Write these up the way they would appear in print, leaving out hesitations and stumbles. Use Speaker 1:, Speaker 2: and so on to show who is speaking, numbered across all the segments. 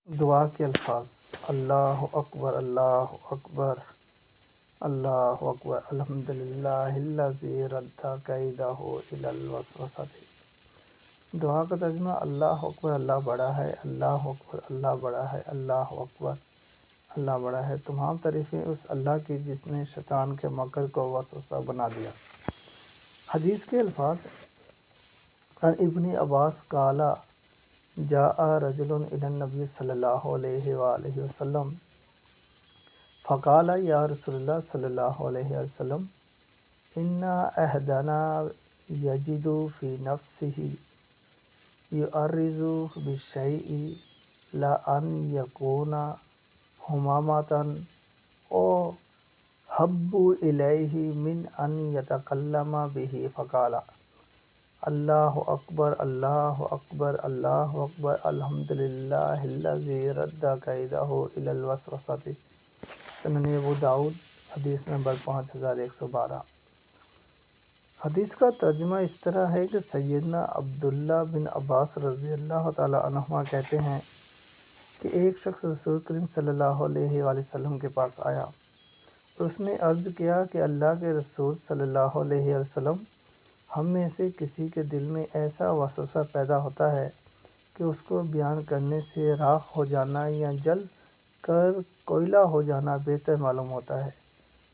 Speaker 1: دعا کے الفاظ: اللہ اکبر، اللہ اکبر، اللہ اکبر، الحمدللہ الذی رد کیدہ الی الوسوسۃ۔ دعا کا ترجمہ: اللہ اکبر، اللہ بڑا ہے، اللہ اکبر، اللہ بڑا ہے، اللہ اکبر، اللہ بڑا ہے۔ تمام تعریفیں اس اللہ کی جس نے شیطان کے مکر کو وسوسہ بنا دیا۔ حدیث کے الفاظ: عن ابن عباس قال جاء رجل الى النبي صلی اللہ علیہ وآلہ وسلم فقال یا رسول اللہ صلی اللہ علیہ وسلم ان احدنا یجد فی نفسه یعرض بالشیء لا ان یکون حمامة او حب الیہ من ان یتکلم به فقال اللہ اکبر، اللہ اکبر، اللہ اکبر، الحمدللہ الذی رد کیدہ الی الوسوسۃ۔ سنن ابو داؤد، حدیث نمبر 5112۔ حدیث کا ترجمہ اس طرح ہے کہ سیدنا عبداللہ بن عباس رضی اللہ تعالی عنہما کہتے ہیں کہ ایک شخص رسول کریم صلی اللہ علیہ وآلہ وسلم کے پاس آیا اور اس نے عرض کیا کہ اللہ کے رسول صلی اللہ علیہ وسلم، ہم میں سے کسی کے دل میں ایسا وسوسہ پیدا ہوتا ہے کہ اس کو بیان کرنے سے راکھ ہو جانا یا جل کر کوئلہ ہو جانا بہتر معلوم ہوتا ہے۔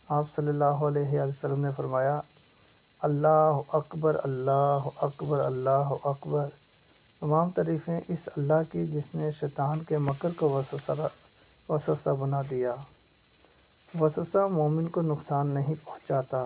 Speaker 1: آپ صلی اللہ علیہ وسلم نے فرمایا: اللہ اکبر، اللہ اکبر، اللہ اکبر۔ تمام تعریفیں اس اللہ کی جس نے شیطان کے مکر کو وسوسہ بنا دیا۔ وسوسہ مومن کو نقصان نہیں پہنچاتا